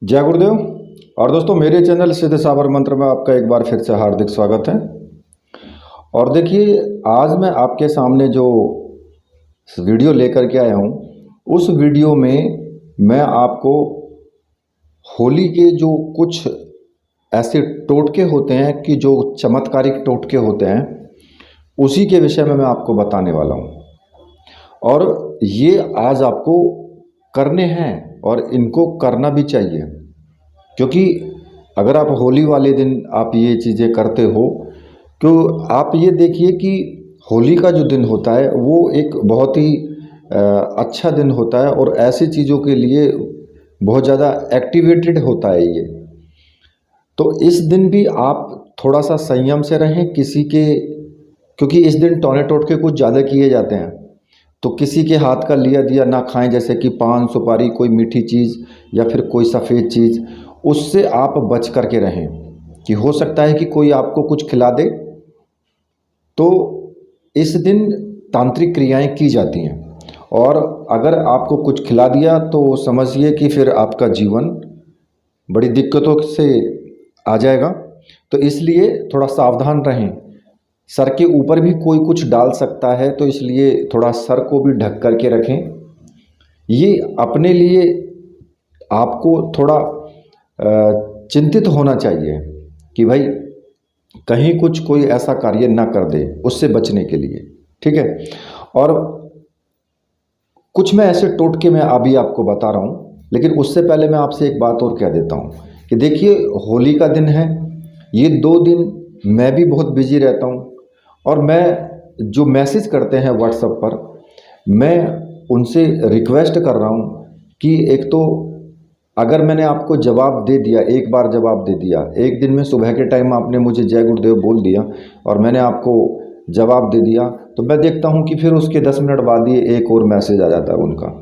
जय गुरुदेव। और दोस्तों, मेरे चैनल सिद्ध साबर मंत्र में आपका एक बार फिर से हार्दिक स्वागत है। और देखिए, आज मैं आपके सामने जो वीडियो लेकर के आया हूँ, उस वीडियो में मैं आपको होली के जो कुछ ऐसे टोटके होते हैं कि जो चमत्कारिक टोटके होते हैं, उसी के विषय में मैं आपको बताने वाला हूँ। और ये आज आपको करने हैं और इनको करना भी चाहिए, क्योंकि अगर आप होली वाले दिन आप ये चीज़ें करते हो, तो आप ये देखिए कि होली का जो दिन होता है वो एक बहुत ही अच्छा दिन होता है और ऐसी चीज़ों के लिए बहुत ज़्यादा एक्टिवेटेड होता है ये। तो इस दिन भी आप थोड़ा सा संयम से रहें क्योंकि इस दिन टोने टोटके कुछ ज़्यादा किए जाते हैं। तो किसी के हाथ का लिया दिया ना खाएं, जैसे कि पान सुपारी, कोई मीठी चीज़ या फिर कोई सफ़ेद चीज़, उससे आप बच करके रहें कि हो सकता है कि कोई आपको कुछ खिला दे। तो इस दिन तांत्रिक क्रियाएं की जाती हैं, और अगर आपको कुछ खिला दिया तो समझिए कि फिर आपका जीवन बड़ी दिक्कतों से आ जाएगा। तो इसलिए थोड़ा सावधान रहें। सर के ऊपर भी कोई कुछ डाल सकता है, तो इसलिए थोड़ा सर को भी ढक करके रखें। ये अपने लिए आपको थोड़ा चिंतित होना चाहिए कि भाई कहीं कुछ कोई ऐसा कार्य ना कर दे, उससे बचने के लिए। ठीक है। और कुछ मैं ऐसे टोटके मैं अभी आपको बता रहा हूँ, लेकिन उससे पहले मैं आपसे एक बात और कह देता हूँ कि देखिए, होली का दिन है, ये 2 दिन मैं भी बहुत बिजी रहता हूँ। और मैं जो मैसेज करते हैं व्हाट्सएप पर, मैं उनसे रिक्वेस्ट कर रहा हूँ कि एक तो अगर मैंने आपको जवाब दे दिया, एक बार जवाब दे दिया, एक दिन में सुबह के टाइम आपने मुझे जय गुरुदेव बोल दिया और मैंने आपको जवाब दे दिया, तो मैं देखता हूँ कि फिर उसके 10 मिनट बाद ही एक और मैसेज आ जाता है उनका।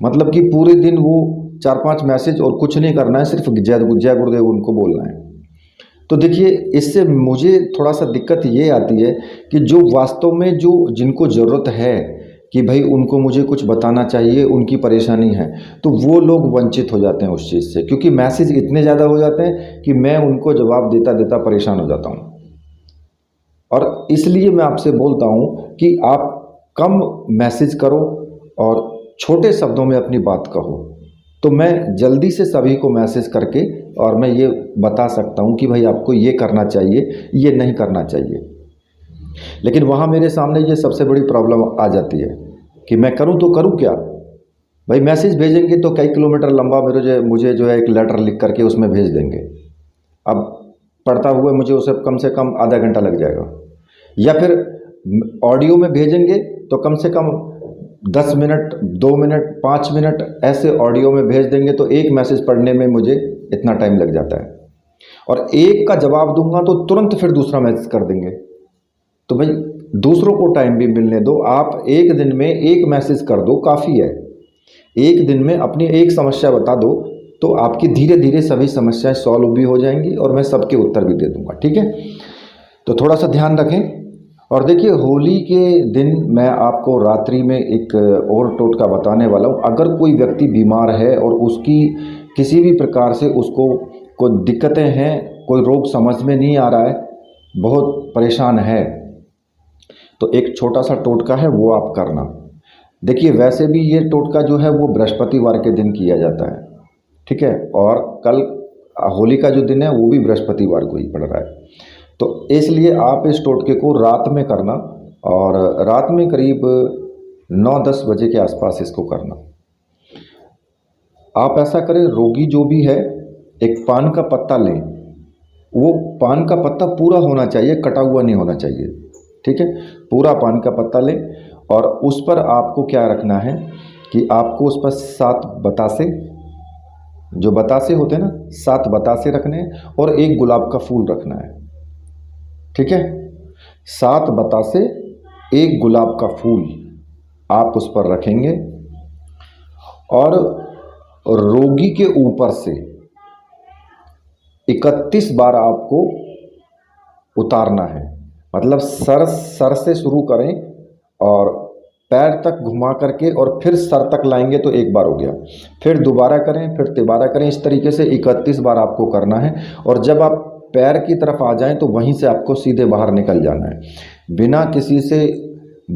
मतलब कि पूरे दिन वो 4-5 मैसेज और कुछ नहीं करना है, सिर्फ जय गुरुदेव उनको बोलना है। तो देखिए, इससे मुझे थोड़ा सा दिक्कत ये आती है कि जो वास्तव में जिनको ज़रूरत है कि भाई उनको मुझे कुछ बताना चाहिए, उनकी परेशानी है, तो वो लोग वंचित हो जाते हैं उस चीज़ से, क्योंकि मैसेज इतने ज़्यादा हो जाते हैं कि मैं उनको जवाब देता देता परेशान हो जाता हूँ। और इसलिए मैं आपसे बोलता हूँ कि आप कम मैसेज करो और छोटे शब्दों में अपनी बात कहो। तो मैं जल्दी से सभी को मैसेज करके और मैं ये बता सकता हूँ कि भाई आपको ये करना चाहिए, ये नहीं करना चाहिए। लेकिन वहाँ मेरे सामने ये सबसे बड़ी प्रॉब्लम आ जाती है कि मैं करूँ तो करूँ क्या। भाई मैसेज भेजेंगे तो कई किलोमीटर लंबा मुझे जो है एक लेटर लिख करके उसमें भेज देंगे। अब पढ़ता हुआ मुझे उसे कम से कम आधा घंटा लग जाएगा, या फिर ऑडियो में भेजेंगे तो कम से कम 10 मिनट, 2 मिनट, 5 मिनट ऐसे ऑडियो में भेज देंगे, तो एक मैसेज पढ़ने में मुझे इतना टाइम लग जाता है। और एक का जवाब दूंगा तो तुरंत फिर दूसरा मैसेज कर देंगे। तो भाई दूसरों को टाइम भी मिलने दो। आप एक दिन में एक मैसेज कर दो, काफ़ी है। एक दिन में अपनी एक समस्या बता दो, तो आपकी धीरे धीरे सभी समस्याएं सॉल्व भी हो जाएंगी और मैं सबके उत्तर भी दे दूंगा। ठीक है। तो थोड़ा सा ध्यान रखें। और देखिए, होली के दिन मैं आपको रात्रि में एक और टोटका बताने वाला हूँ। अगर कोई व्यक्ति बीमार है और उसकी किसी भी प्रकार से उसको कोई दिक्कतें हैं, कोई रोग समझ में नहीं आ रहा है, बहुत परेशान है, तो एक छोटा सा टोटका है, वो आप करना। देखिए, वैसे भी ये टोटका जो है वो बृहस्पतिवार के दिन किया जाता है। ठीक है। और कल होली का जो दिन है वो भी बृहस्पतिवार को ही पड़ रहा है। तो इसलिए आप इस टोटके को रात में करना, और रात में करीब 9-10 बजे के आसपास इसको करना। आप ऐसा करें, रोगी जो भी है, एक पान का पत्ता लें। वो पान का पत्ता पूरा होना चाहिए, कटा हुआ नहीं होना चाहिए। ठीक है। पूरा पान का पत्ता लें, और उस पर आपको क्या रखना है कि आपको उस पर 7 बतासे, जो बतासे होते हैं ना, 7 बतासे रखने हैं, और एक गुलाब का फूल रखना है। ठीक है। 7 बतासे, एक गुलाब का फूल आप उस पर रखेंगे, और रोगी के ऊपर से 31 बार आपको उतारना है। मतलब सर से शुरू करें और पैर तक घुमा करके और फिर सर तक लाएंगे तो एक बार हो गया, फिर दोबारा करें, फिर तिबारा करें। इस तरीके से 31 बार आपको करना है। और जब आप पैर की तरफ आ जाएं तो वहीं से आपको सीधे बाहर निकल जाना है, बिना किसी से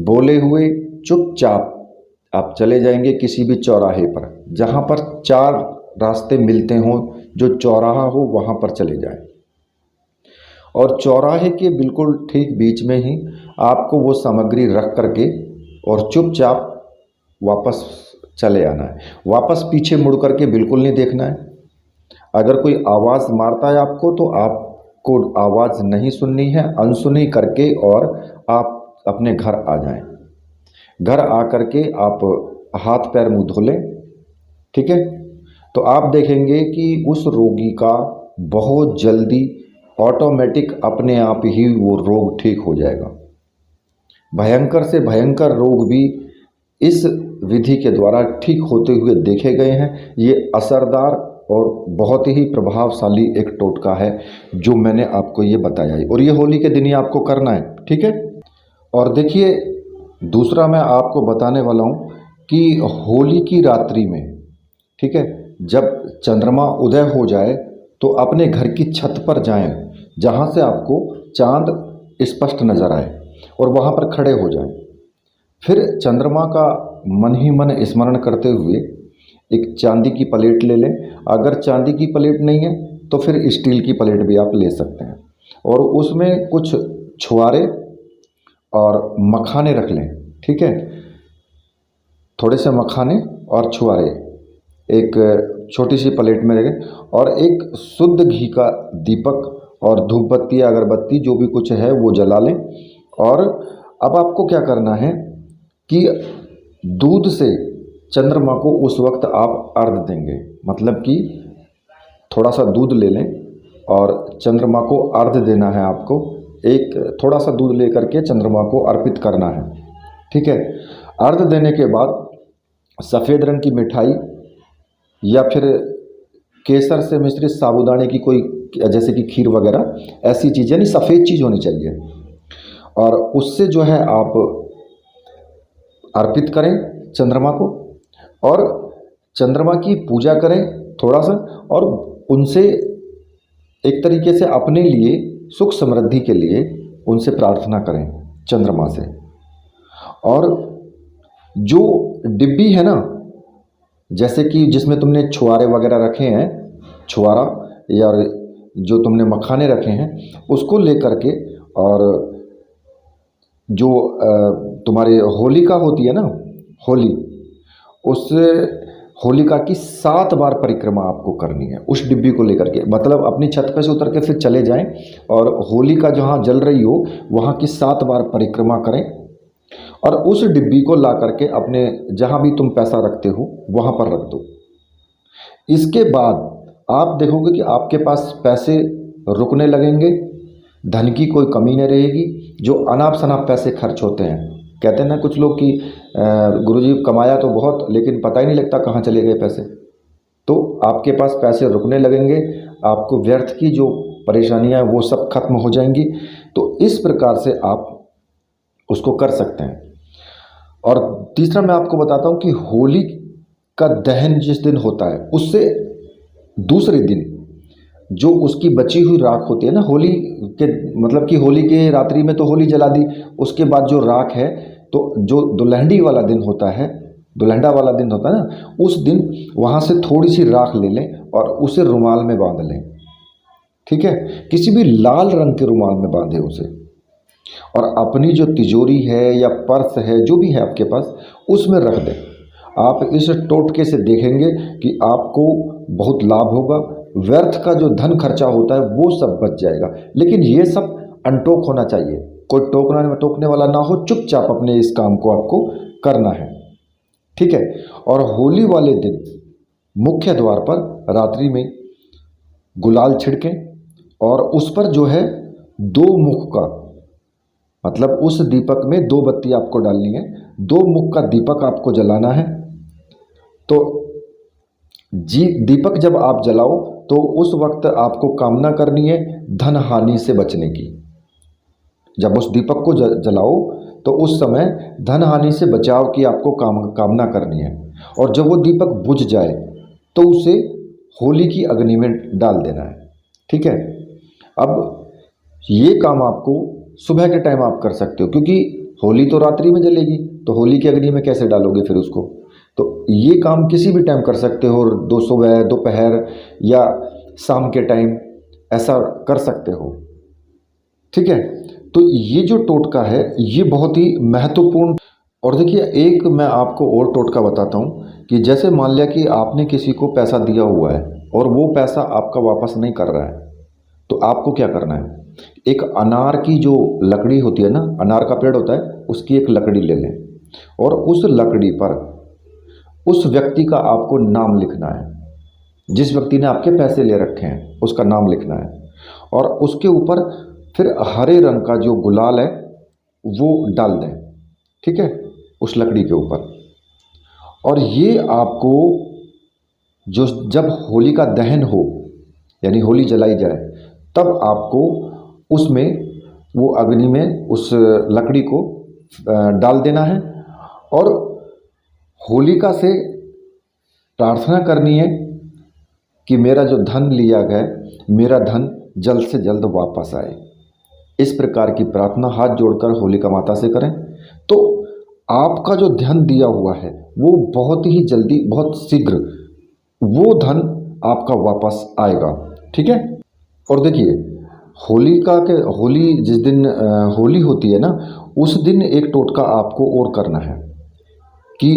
बोले हुए चुपचाप आप चले जाएंगे किसी भी चौराहे पर, जहाँ पर 4 रास्ते मिलते हों, जो चौराहा हो वहाँ पर चले जाएं। और चौराहे के बिल्कुल ठीक बीच में ही आपको वो सामग्री रख करके और चुपचाप वापस चले आना है। वापस पीछे मुड़ करके बिल्कुल नहीं देखना है। अगर कोई आवाज़ मारता है आपको तो आपको आवाज़ नहीं सुननी है, अनसुनी करके और आप अपने घर आ जाएं। घर आ करके आप हाथ पैर मुंह धो लें, ठीक है। तो आप देखेंगे कि उस रोगी का बहुत जल्दी ऑटोमेटिक अपने आप ही वो रोग ठीक हो जाएगा। भयंकर से भयंकर रोग भी इस विधि के द्वारा ठीक होते हुए देखे गए हैं। ये असरदार और बहुत ही प्रभावशाली एक टोटका है जो मैंने आपको ये बताया है, और ये होली के दिन ही आपको करना है, ठीक है। और देखिए, दूसरा मैं आपको बताने वाला हूँ कि होली की रात्रि में, ठीक है, जब चंद्रमा उदय हो जाए तो अपने घर की छत पर जाएं, जहाँ से आपको चांद स्पष्ट नज़र आए, और वहाँ पर खड़े हो जाएं। फिर चंद्रमा का मन ही मन स्मरण करते हुए एक चांदी की प्लेट ले लें। अगर चांदी की प्लेट नहीं है तो फिर स्टील की प्लेट भी आप ले सकते हैं, और उसमें कुछ छुआरे और मखाने रख लें, ठीक है। थोड़े से मखाने और छुआरे एक छोटी सी प्लेट में रखें, और एक शुद्ध घी का दीपक और धूप बत्ती या अगरबत्ती जो भी कुछ है वो जला लें। और अब आपको क्या करना है कि दूध से चंद्रमा को उस वक्त आप अर्घ देंगे, मतलब कि थोड़ा सा दूध ले लें और चंद्रमा को अर्घ देना है आपको। एक थोड़ा सा दूध लेकर के चंद्रमा को अर्पित करना है, ठीक है। अर्घ देने के बाद सफ़ेद रंग की मिठाई या फिर केसर से मिश्रित साबूदाने की कोई, जैसे कि खीर वगैरह, ऐसी चीज़ें, नहीं सफ़ेद चीज़ होनी चाहिए, और उससे जो है आप अर्पित करें चंद्रमा को, और चंद्रमा की पूजा करें थोड़ा सा, और उनसे एक तरीके से अपने लिए सुख समृद्धि के लिए उनसे प्रार्थना करें चंद्रमा से। और जो डिब्बी है ना, जैसे कि जिसमें तुमने छुआरे वगैरह रखे हैं, छुआरा या जो तुमने मखाने रखे हैं, उसको लेकर के, और जो तुम्हारी होलिका होती है ना, होली, उस होलिका की 7 बार परिक्रमा आपको करनी है उस डिब्बी को लेकर के। मतलब अपनी छत पे से उतर के फिर चले जाएं और होलिका जहाँ जल रही हो वहाँ की 7 बार परिक्रमा करें, और उस डिब्बी को ला करके अपने जहाँ भी तुम पैसा रखते हो वहाँ पर रख दो। इसके बाद आप देखोगे कि आपके पास पैसे रुकने लगेंगे, धन की कोई कमी नहीं रहेगी। जो अनाप शनाप पैसे खर्च होते हैं, कहते हैं ना कुछ लोग कि गुरुजी कमाया तो बहुत लेकिन पता ही नहीं लगता कहाँ चले गए पैसे, तो आपके पास पैसे रुकने लगेंगे, आपको व्यर्थ की जो परेशानियां हैं वो सब खत्म हो जाएंगी। तो इस प्रकार से आप उसको कर सकते हैं। और तीसरा मैं आपको बताता हूँ कि होली का दहन जिस दिन होता है उससे दूसरे दिन जो उसकी बची हुई राख होती है ना, होली के मतलब कि होली के रात्रि में तो होली जला दी, उसके बाद जो राख है, तो जो दुल्हंडी वाला दिन होता है, दुल्हंडा वाला दिन होता है ना, उस दिन वहाँ से थोड़ी सी राख ले लें और उसे रुमाल में बांध लें, ठीक है। किसी भी लाल रंग के रुमाल में बांधे उसे, और अपनी जो तिजोरी है या पर्स है जो भी है आपके पास उसमें रख दें। आप इस टोटके से देखेंगे कि आपको बहुत लाभ होगा, व्यर्थ का जो धन खर्चा होता है वो सब बच जाएगा। लेकिन ये सब अनटोक होना चाहिए, कोई टोकने वाला ना हो, चुपचाप अपने इस काम को आपको करना है, ठीक है। और होली वाले दिन मुख्य द्वार पर रात्रि में गुलाल छिड़कें, और उस पर जो है 2 मुख का, मतलब उस दीपक में 2 बत्ती आपको डालनी है, 2 मुख का दीपक आपको जलाना है। तो दीपक जब आप जलाओ तो उस वक्त आपको कामना करनी है धन हानि से बचने की। जब उस दीपक को जलाओ तो उस समय धन हानि से बचाव की आपको कामना करनी है। और जब वो दीपक बुझ जाए तो उसे होली की अग्नि में डाल देना है। ठीक है। अब ये काम आपको सुबह के टाइम आप कर सकते हो, क्योंकि होली तो रात्रि में जलेगी, तो होली की अग्नि में कैसे डालोगे फिर उसको। तो ये काम किसी भी टाइम कर सकते हो, दो सुबह, दोपहर या शाम के टाइम ऐसा कर सकते हो। ठीक है। तो ये जो टोटका है ये बहुत ही महत्वपूर्ण। और देखिए, एक मैं आपको और टोटका बताता हूँ कि जैसे मान लिया कि आपने किसी को पैसा दिया हुआ है और वो पैसा आपका वापस नहीं कर रहा है, तो आपको क्या करना है, एक अनार की जो लकड़ी होती है ना, अनार का पेड़ होता है, उसकी एक लकड़ी ले लें और उस लकड़ी पर उस व्यक्ति का आपको नाम लिखना है। जिस व्यक्ति ने आपके पैसे ले रखे हैं उसका नाम लिखना है और उसके ऊपर फिर हरे रंग का जो गुलाल है वो डाल दें। ठीक है, उस लकड़ी के ऊपर। और ये आपको जो जब होली का दहन हो, यानी होली जलाई जाए, तब आपको उसमें वो अग्नि में उस लकड़ी को डाल देना है और होलिका से प्रार्थना करनी है कि मेरा जो धन लिया गया, मेरा धन जल्द से जल्द वापस आए। इस प्रकार की प्रार्थना हाथ जोड़कर होलिका माता से करें तो आपका जो धन दिया हुआ है वो बहुत ही जल्दी, बहुत शीघ्र वो धन आपका वापस आएगा। ठीक है। और देखिए, होली जिस दिन होली होती है ना, उस दिन एक टोटका आपको और करना है कि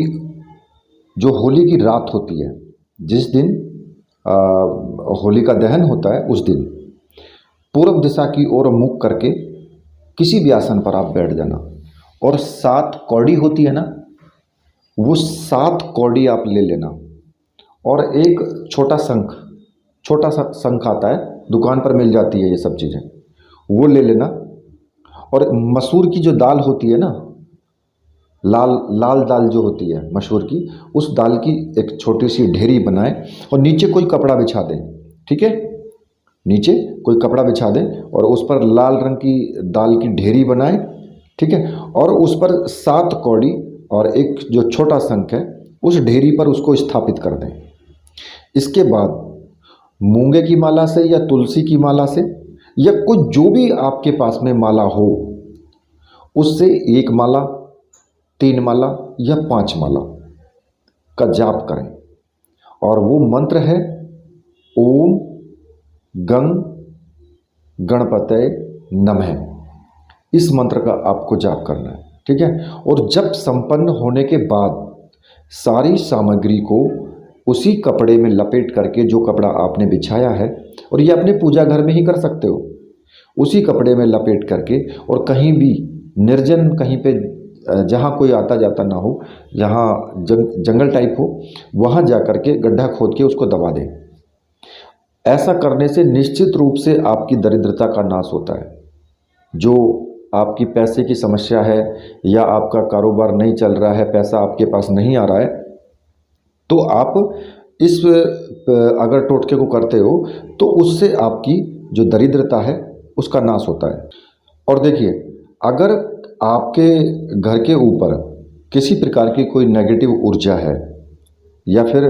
जो होली की रात होती है, जिस दिन होली का दहन होता है, उस दिन पूर्व दिशा की ओर मुख करके किसी भी आसन पर आप बैठ जाना और 7 कौड़ी होती है ना, वो 7 कौड़ी आप ले लेना और एक छोटा सा शंख आता है, दुकान पर मिल जाती है ये सब चीज़ें, वो ले लेना। और मसूर की जो दाल होती है ना, लाल दाल जो होती है मसूर की, उस दाल की एक छोटी सी ढेरी बनाएं और नीचे कोई कपड़ा बिछा दें। ठीक है, नीचे कोई कपड़ा बिछा दें और उस पर लाल रंग की दाल की ढेरी बनाएं। ठीक है। और उस पर 7 कौड़ी और एक जो छोटा शंख है, उस ढेरी पर उसको स्थापित कर दें। इसके बाद मूंगे की माला से या तुलसी की माला से या कुछ जो भी आपके पास में माला हो, उससे 1 माला, 3 माला या 5 माला का जाप करें। और वो मंत्र है ओम गंग गणपतये नमः। इस मंत्र का आपको जाप करना है। ठीक है। और जब संपन्न होने के बाद सारी सामग्री को उसी कपड़े में लपेट करके, जो कपड़ा आपने बिछाया है, और ये अपने पूजा घर में ही कर सकते हो, उसी कपड़े में लपेट करके और कहीं भी निर्जन, कहीं पे जहाँ कोई आता जाता ना हो, जहाँ जंगल टाइप हो, वहाँ जा कर के गड्ढा खोद के उसको दबा दें। ऐसा करने से निश्चित रूप से आपकी दरिद्रता का नाश होता है। जो आपकी पैसे की समस्या है या आपका कारोबार नहीं चल रहा है, पैसा आपके पास नहीं आ रहा है, तो आप इस अगर टोटके को करते हो तो उससे आपकी जो दरिद्रता है उसका नाश होता है। और देखिए, अगर आपके घर के ऊपर किसी प्रकार की कोई नेगेटिव ऊर्जा है या फिर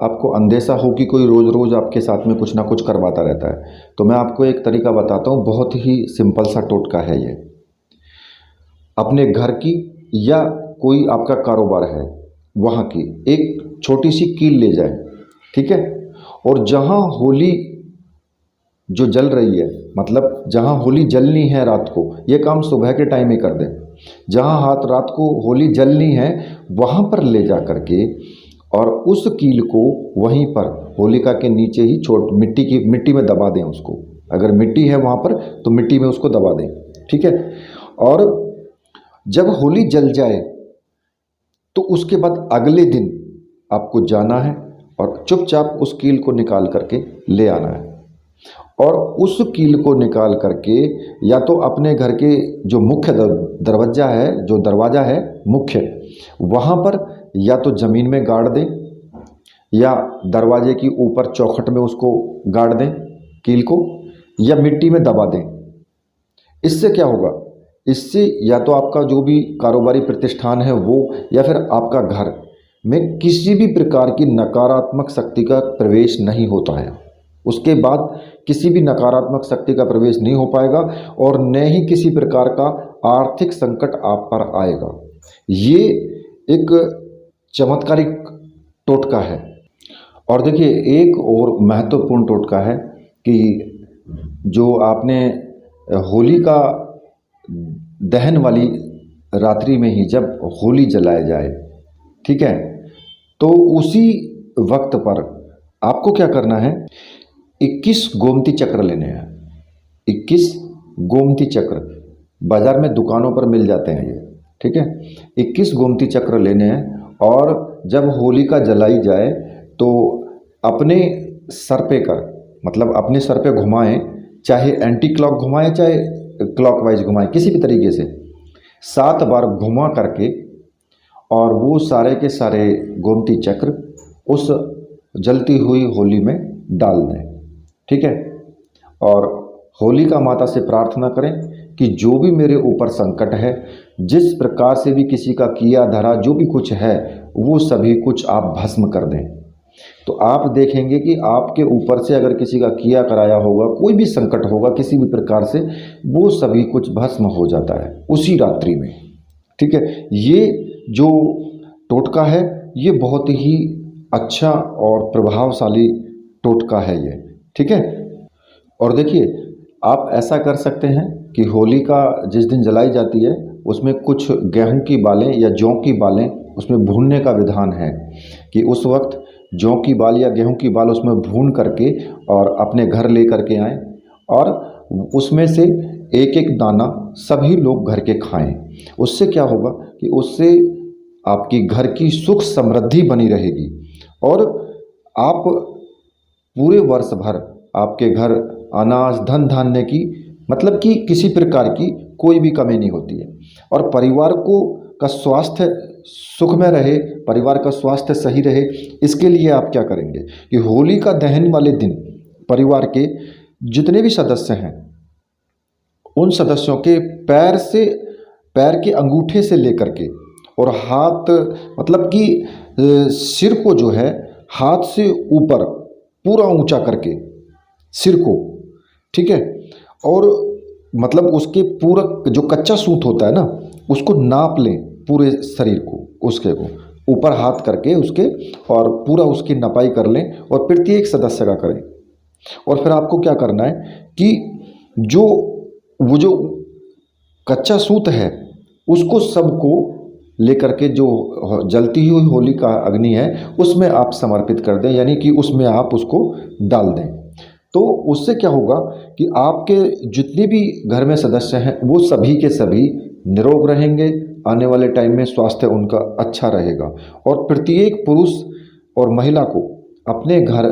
आपको अंदेशा हो कि कोई रोज़ रोज़ आपके साथ में कुछ ना कुछ करवाता रहता है, तो मैं आपको एक तरीका बताता हूँ। बहुत ही सिंपल सा टोटका है ये। अपने घर की या कोई आपका कारोबार है वहाँ की एक छोटी सी कील ले जाए। ठीक है। और जहाँ होली जो जल रही है, मतलब जहाँ होली जलनी है रात को, ये काम सुबह के टाइम ही कर दें। जहाँ रात को होली जलनी है वहाँ पर ले जा करके और उस कील को वहीं पर होलिका के नीचे ही मिट्टी में दबा दें उसको। अगर मिट्टी है वहाँ पर तो मिट्टी में उसको दबा दें। ठीक है। और जब होली जल जाए तो उसके बाद अगले दिन आपको जाना है और चुपचाप उस कील को निकाल करके ले आना है। और उस कील को निकाल करके या तो अपने घर के जो मुख्य दरवाज़ा है, जो दरवाज़ा है मुख्य, वहाँ पर या तो ज़मीन में गाड़ दें या दरवाजे की ऊपर चौखट में उसको गाड़ दें कील को, या मिट्टी में दबा दें। इससे क्या होगा इससे या तो आपका जो भी कारोबारी प्रतिष्ठान है वो या फिर आपका घर में किसी भी प्रकार की नकारात्मक शक्ति का प्रवेश नहीं होता है। उसके बाद किसी भी नकारात्मक शक्ति का प्रवेश नहीं हो पाएगा और न ही किसी प्रकार का आर्थिक संकट आप पर आएगा। ये एक चमत्कारिक टोटका है। और देखिए, एक और महत्वपूर्ण टोटका है कि जो आपने होली का दहन वाली रात्रि में ही जब होली जलाया जाए, ठीक है, तो उसी वक्त पर आपको क्या करना है, 21 गोमती चक्र लेने हैं। 21 गोमती चक्र बाजार में दुकानों पर मिल जाते हैं ये, ठीक है। 21 गोमती चक्र लेने हैं और जब होलिका जलाई जाए तो अपने सर पे कर, मतलब अपने सर पे घुमाएं, चाहे एंटी क्लॉक घुमाएं चाहे क्लॉकवाइज घुमाएं, किसी भी तरीके से 7 बार घुमा करके और वो सारे के सारे गोमती चक्र उस जलती हुई होली में डाल दें, ठीक है। और होलिका माता से प्रार्थना करें कि जो भी मेरे ऊपर संकट है, जिस प्रकार से भी किसी का किया धरा जो भी कुछ है, वो सभी कुछ आप भस्म कर दें। तो आप देखेंगे कि आपके ऊपर से अगर किसी का किया कराया होगा, कोई भी संकट होगा किसी भी प्रकार से, वो सभी कुछ भस्म हो जाता है उसी रात्रि में, ठीक है। ये जो टोटका है ये बहुत ही अच्छा और प्रभावशाली टोटका है ये, ठीक है। और देखिए, आप ऐसा कर सकते हैं कि होलिका जिस दिन जलाई जाती है उसमें कुछ गेहूं की बालें या जौ की बालें उसमें भूनने का विधान है कि उस वक्त जौ की बाल या गेहूं की बाल उसमें भून करके और अपने घर ले करके आएँ और उसमें से एक एक दाना सभी लोग घर के खाएं। उससे क्या होगा कि उससे आपकी घर की सुख समृद्धि बनी रहेगी और आप पूरे वर्ष भर आपके घर अनाज धन धान्य की, मतलब कि किसी प्रकार की कोई भी कमी नहीं होती है। और परिवार को का स्वास्थ्य सुख में रहे, परिवार का स्वास्थ्य सही रहे, इसके लिए आप क्या करेंगे कि होली का दहन वाले दिन परिवार के जितने भी सदस्य हैं उन सदस्यों के पैर के अंगूठे से लेकर के और हाथ, मतलब कि सिर को जो है हाथ से ऊपर पूरा ऊंचा करके सिर को, ठीक है, और मतलब उसके पूरा जो कच्चा सूत होता है ना उसको नाप लें, पूरे शरीर को उसके को ऊपर हाथ करके उसके और पूरा उसकी नपाई कर लें और प्रत्येक सदस्य का करें। और फिर आपको क्या करना है कि वो जो कच्चा सूत है उसको सबको लेकर के जो जलती हुई होली का अग्नि है उसमें आप समर्पित कर दें, यानी कि उसमें आप उसको डाल दें। तो उससे क्या होगा कि आपके जितने भी घर में सदस्य हैं वो सभी के सभी निरोग रहेंगे, आने वाले टाइम में स्वास्थ्य उनका अच्छा रहेगा। और प्रत्येक पुरुष और महिला को अपने घर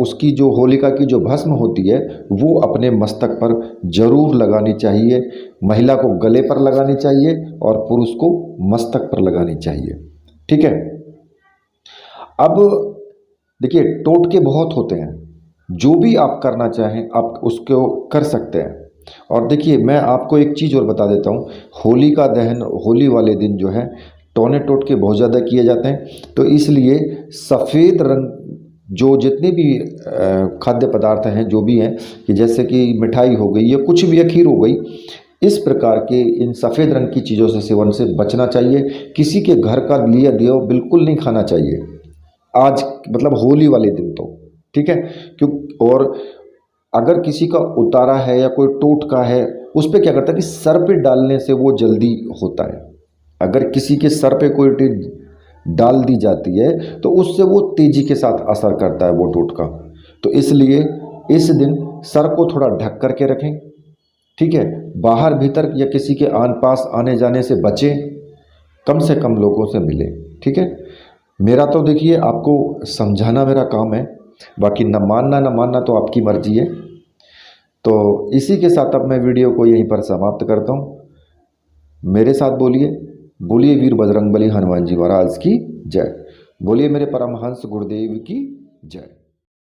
उसकी जो होलिका की जो भस्म होती है वो अपने मस्तक पर जरूर लगानी चाहिए। महिला को गले पर लगानी चाहिए और पुरुष को मस्तक पर लगानी चाहिए, ठीक है। अब देखिए, टोटके बहुत होते हैं, जो भी आप करना चाहें आप उसको कर सकते हैं। और देखिए, मैं आपको एक चीज़ और बता देता हूँ, होली का दहन होली वाले दिन जो है टोने टोटके बहुत ज़्यादा किए जाते हैं, तो इसलिए सफ़ेद रंग जो जितने भी खाद्य पदार्थ हैं जो भी हैं, कि जैसे कि मिठाई हो गई या कुछ भी खीर हो गई, इस प्रकार के इन सफ़ेद रंग की चीज़ों से सेवन से बचना चाहिए। किसी के घर का लिया दिया बिल्कुल नहीं खाना चाहिए आज, मतलब होली वाले दिन तो, ठीक है। क्यों, और अगर किसी का उतारा है या कोई टोटका है उस पर क्या करता है कि सर पे डालने से वो जल्दी होता है। अगर किसी के सर पे कोई चीज़ डाल दी जाती है तो उससे वो तेजी के साथ असर करता है वो टोटका। तो इसलिए इस दिन सर को थोड़ा ढक करके रखें, ठीक है। बाहर भीतर या किसी के आन पास आने जाने से बचें, कम से कम लोगों से मिलें, ठीक है। मेरा तो देखिए आपको समझाना मेरा काम है, बाकी न मानना तो आपकी मर्जी है। तो इसी के साथ अब मैं वीडियो को यहीं पर समाप्त करता हूँ। मेरे साथ बोलिए, बोलिए वीर बजरंगबली हनुमान जी महाराज की जय, बोलिए मेरे परमहंस गुरुदेव की जय।